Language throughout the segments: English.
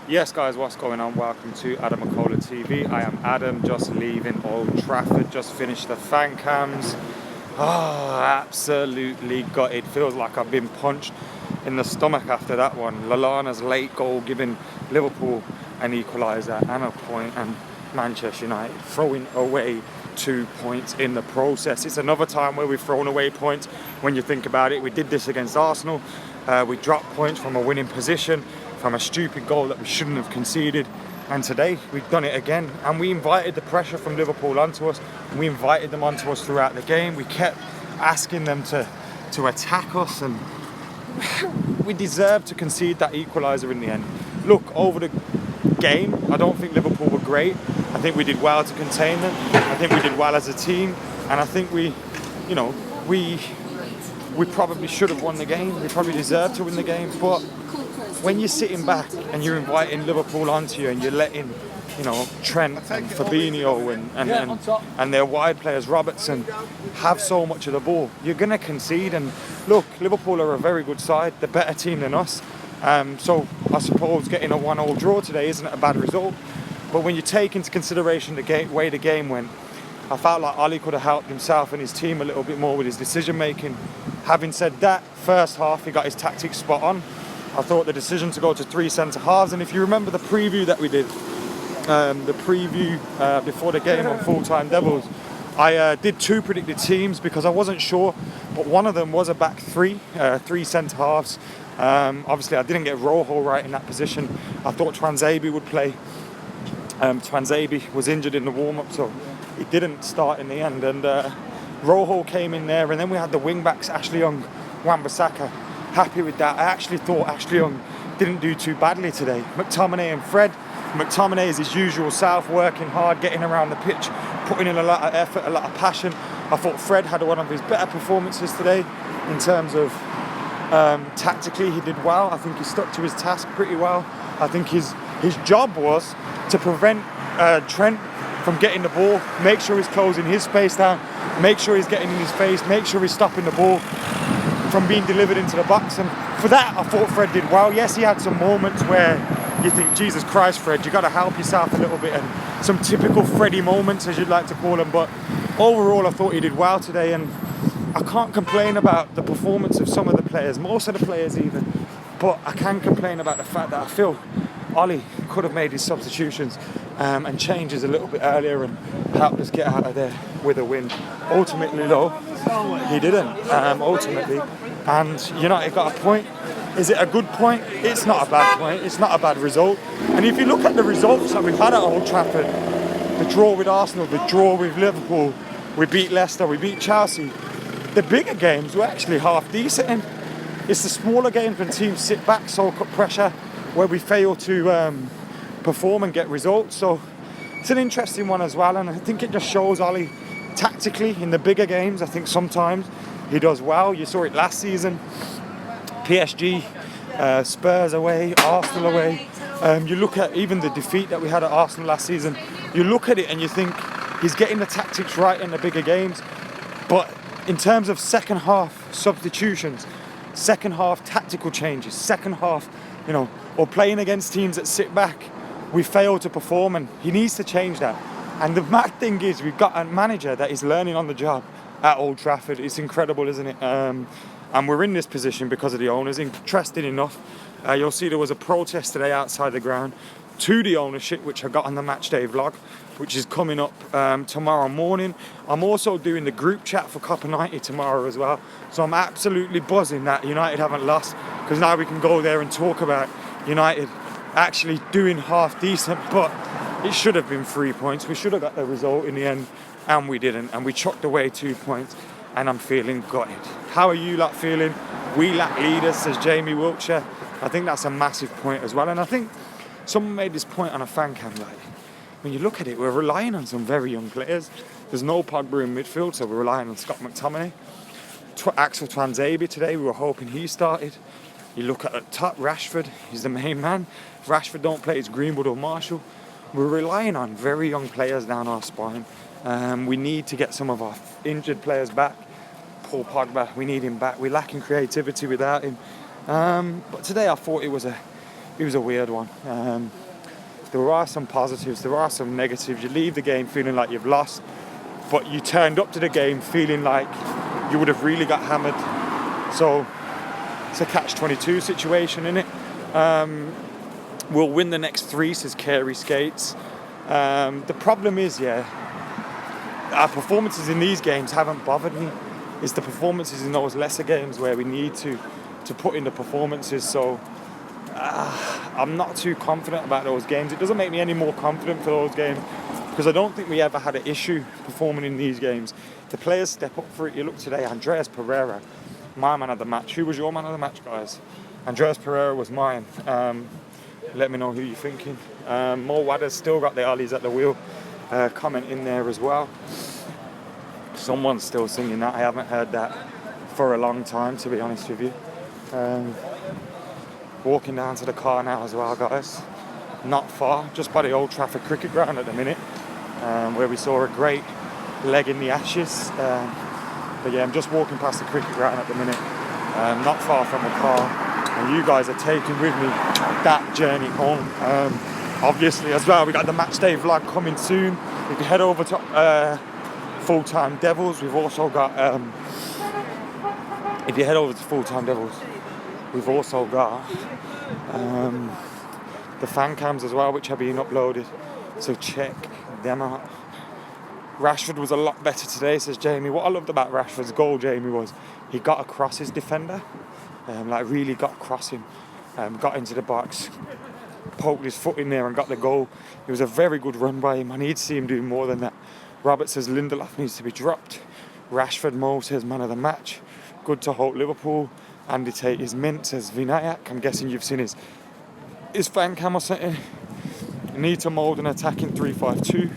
Yes guys, what's going on? Welcome to AdamMcKola TV. I am Adam, just leaving Old Trafford, just finished the fan cams. Absolutely gutted. Feels like I've been punched in the stomach after that one. Lallana's late goal giving Liverpool an equaliser and a point, and Manchester United throwing away 2 points in the process. It's another time where we've thrown away points when you think about it. We did this against Arsenal. We dropped points from a winning position, from a stupid goal that we shouldn't have conceded, and today we've done it again, and we invited the pressure from Liverpool onto us. We invited them onto us throughout the game. We kept asking them to attack us, and we deserved to concede that equaliser in the end. Look, over the game, I don't think Liverpool were great. I think we did well to contain them. I think we did well as a team, and I think we probably should have won the game. We probably deserved to win the game, but when you're sitting back and you're inviting Liverpool onto you and you're letting, Trent and Fabinho and their wide players, Robertson, have so much of the ball, you're going to concede. And look, Liverpool are a very good side, they're a better team than us. So I suppose getting a 1-1 draw today isn't a bad result. But when you take into consideration the way the game went, I felt like Oli could have helped himself and his team a little bit more with his decision making. Having said that, first half he got his tactics spot on. I thought the decision to go to 3 centre halves, and if you remember the preview that we did, before the game on Full Time Devils, I did 2 predicted teams because I wasn't sure, but one of them was a back 3 centre halves. Obviously I didn't get Rojo right in that position. I thought Twanzebe would play. Twanzebe was injured in the warm-up, so he didn't start in the end, and Rojo came in there, and then we had the wing-backs, Ashley Young, Wan-Bissaka. Happy with that. I actually thought Ashley Young didn't do too badly today. McTominay and Fred. McTominay is his usual self, working hard, getting around the pitch, putting in a lot of effort, a lot of passion. I thought Fred had one of his better performances today in terms of tactically. He did well. I think he stuck to his task pretty well. I think his job was to prevent Trent from getting the ball, make sure he's closing his space down, make sure he's getting in his face, make sure he's stopping the ball from being delivered into the box. And for that, I thought Fred did well. Yes, he had some moments where you think, Jesus Christ, Fred, you got to help yourself a little bit, and some typical Freddie moments, as you'd like to call them. But overall, I thought he did well today, and I can't complain about the performance of some of the players, most of the players even, but I can complain about the fact that I feel Oli could have made his substitutions and changes a little bit earlier and helped us get out of there with a win. Ultimately, though, he didn't, ultimately, and United got a point. Is it a good point? It's not a bad point. It's not a bad result. And if you look at the results that we've had at Old Trafford, the draw with Arsenal, the draw with Liverpool, we beat Leicester, we beat Chelsea, the bigger games were actually half decent. And it's the smaller games when teams sit back, soak up pressure, where we fail to perform and get results. So it's an interesting one as well, and I think it just shows Oli tactically in the bigger games. I think sometimes he does well. You saw it last season, PSG, Spurs away, Arsenal away. You look at even the defeat that we had at Arsenal last season, you look at it and you think he's getting the tactics right in the bigger games, but in terms of second half substitutions, second half tactical changes, second half, or playing against teams that sit back, we fail to perform, and he needs to change that. And the mad thing is, we've got a manager that is learning on the job at Old Trafford. It's incredible, isn't it? And we're in this position because of the owners. Interesting enough, you'll see there was a protest today outside the ground to the ownership, which I got on the match day vlog, which is coming up tomorrow morning. I'm also doing the group chat for Copper 90 tomorrow as well. So I'm absolutely buzzing that United haven't lost, because now we can go there and talk about United actually doing half decent, but it should have been 3 points. We should have got the result in the end, and we didn't, and we chucked away 2 points, and I'm feeling gutted. How are you lot feeling? We lack leaders, says Jamie Wiltshire. I think that's a massive point as well, and I think someone made this point on a fan cam, like, when you look at it, we're relying on some very young players. There's no Pogba in midfield, so we're relying on Scott McTominay. Axel Twanzebe today, we were hoping he started. You look at the top, Rashford, he's the main man. If Rashford don't play, it's Greenwood or Marshall. We're relying on very young players down our spine. We need to get some of our injured players back. Paul Pogba, we need him back. We're lacking creativity without him. But today I thought it was a it was a weird one. There are some positives, there are some negatives. You leave the game feeling like you've lost, but you turned up to the game feeling like you would have really got hammered. So it's a catch-22 situation, innit? We'll win the next 3, says Carey Skates. The problem is, our performances in these games haven't bothered me. It's the performances in those lesser games where we need to put in the performances. So I'm not too confident about those games. It doesn't make me any more confident for those games because I don't think we ever had an issue performing in these games. The players step up for it. You look today, Andreas Pereira, my man of the match. Who was your man of the match, guys? Andreas Pereira was mine. Let me know who you're thinking. Mo Wadder's still got the ollies at the wheel. Comment in there as well. Someone's still singing that. I haven't heard that for a long time, to be honest with you. Walking down to the car now as well, guys. Not far, just by the Old Trafford cricket ground at the minute, where we saw a great leg in the Ashes. But yeah, I'm just walking past the cricket ground at the minute, not far from the car. And you guys are taking with me that journey home. Obviously, as well, we got the match day vlog coming soon. If you head over to Full Time Devils, we've also got. If you head over to Full Time Devils, we've also got the fan cams as well, which have been uploaded. So check them out. Rashford was a lot better today, says Jamie. What I loved about Rashford's goal, Jamie, was he got across his defender. Really got across him, got into the box, poked his foot in there and got the goal. It was a very good run by him. I need to see him do more than that. Robert says Lindelof needs to be dropped. Rashford Mo says man of the match. Good to hold Liverpool. Andy Tate is mint, says Vinayak. I'm guessing you've seen his fan cam or something. Need to mould an attacking 3-5-2.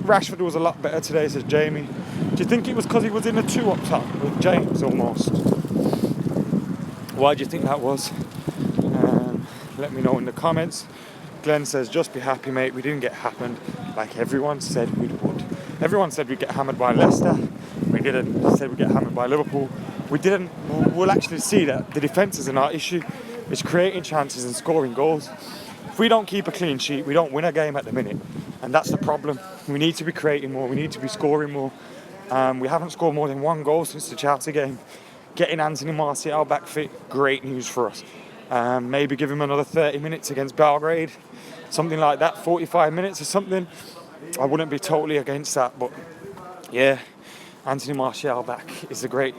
Rashford was a lot better today, says Jamie. Do you think it was because he was in a 2 up top with James almost? Why do you think that was? Let me know in the comments. Glenn says, just be happy, mate. We didn't get hammered like everyone said we would. Everyone said we'd get hammered by Leicester. We didn't. They said we'd get hammered by Liverpool. We didn't. We'll actually see that the defence isn't our issue. It's creating chances and scoring goals. If we don't keep a clean sheet, we don't win a game at the minute. And that's the problem. We need to be creating more. We need to be scoring more. We haven't scored more than 1 goal since the Chelsea game. Getting Anthony Martial back fit, great news for us. Maybe give him another 30 minutes against Belgrade, something like that, 45 minutes or something. I wouldn't be totally against that, but yeah, Anthony Martial back is a great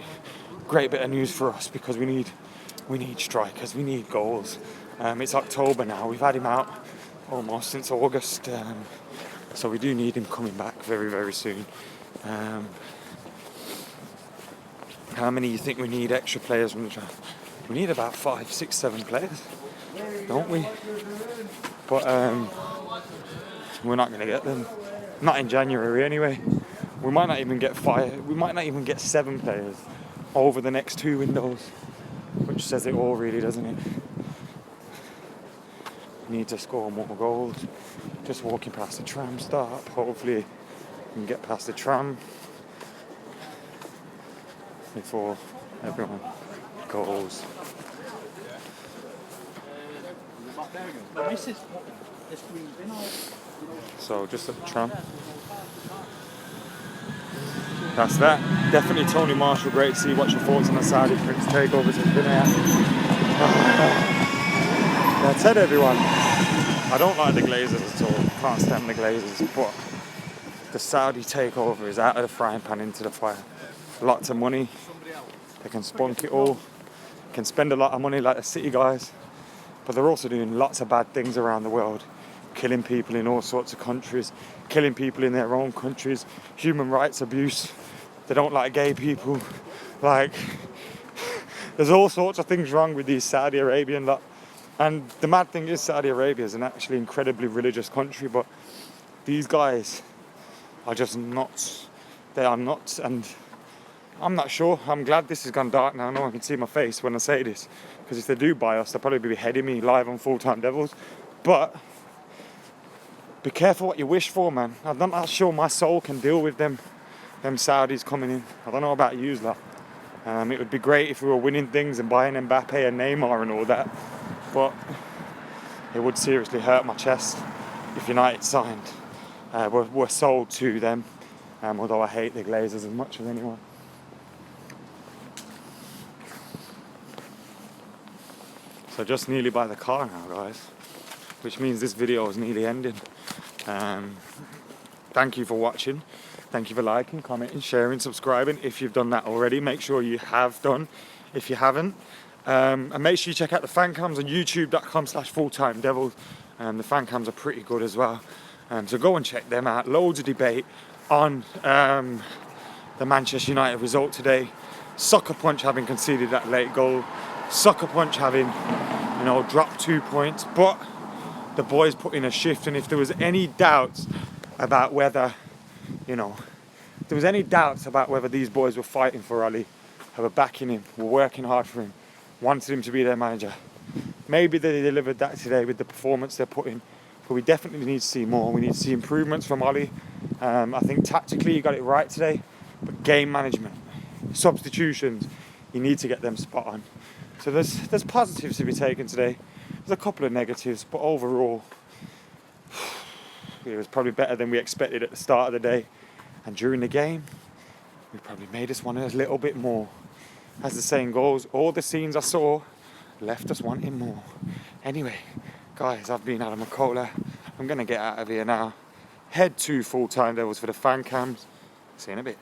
bit of news for us because we need strikers, we need goals. It's October now, we've had him out almost since August, so we do need him coming back very, very soon. How many do you think we need extra players from the draft? We need about 5, 6, 7 players, don't we? But we're not going to get them. Not in January anyway. We might not even get 5. We might not even get 7 players over the next 2 windows, which says it all, really, doesn't it? We need to score more goals. Just walking past the tram stop. Hopefully, we can get past the tram before everyone goes. So just at the tram. That's that. Definitely Tony Marshall, great to see. What's your thoughts on the Saudi Prince takeovers in Binaya? I said everyone, I don't like the Glazers at all. Can't stand the Glazers, but the Saudi takeover is out of the frying pan into the fire. Lots of money. They can spunk it all. Can spend a lot of money like the City guys. But they're also doing lots of bad things around the world. Killing people in all sorts of countries. Killing people in their own countries. Human rights abuse. They don't like gay people. Like, there's all sorts of things wrong with these Saudi Arabian lot. And the mad thing is Saudi Arabia is an actually incredibly religious country, but these guys are just nuts. They are nuts, and I'm not sure. I'm glad this has gone dark now. No one can see my face when I say this, because if they do buy us, they'll probably be beheading me live on Full Time Devils. But be careful what you wish for, man. I'm not sure my soul can deal with them Saudis coming in. I don't know about you, lot. It would be great if we were winning things and buying Mbappe and Neymar and all that. but it would seriously hurt my chest if United signed. Were sold to them, although I hate the Glazers as much as anyone. So just nearly by the car now, guys, which means this video is nearly ending. Thank you for watching. Thank you for liking, commenting, sharing, subscribing. If you've done that already, make sure you have done if you haven't. And make sure you check out the fan cams on youtube.com/fulltimedevils. The fan cams are pretty good as well. So go and check them out. Loads of debate on the Manchester United result today. Sucker Punch having conceded that late goal. Sucker Punch having, dropped 2 points. But the boys put in a shift, and if there was any doubts about whether, these boys were fighting for Ollie, were backing him, were working hard for him, wanted him to be their manager, maybe they delivered that today with the performance they're putting. But we definitely need to see more. We need to see improvements from Ollie. I think tactically he got it right today, but game management, substitutions, you need to get them spot on. So there's positives to be taken today. There's a couple of negatives, but overall, it was probably better than we expected at the start of the day. And during the game, we probably made us want a little bit more. As the saying goes, all the scenes I saw left us wanting more. Anyway, guys, I've been AdamMcKola. I'm going to get out of here now. Head to Full Time Devils for the fan cams. See you in a bit.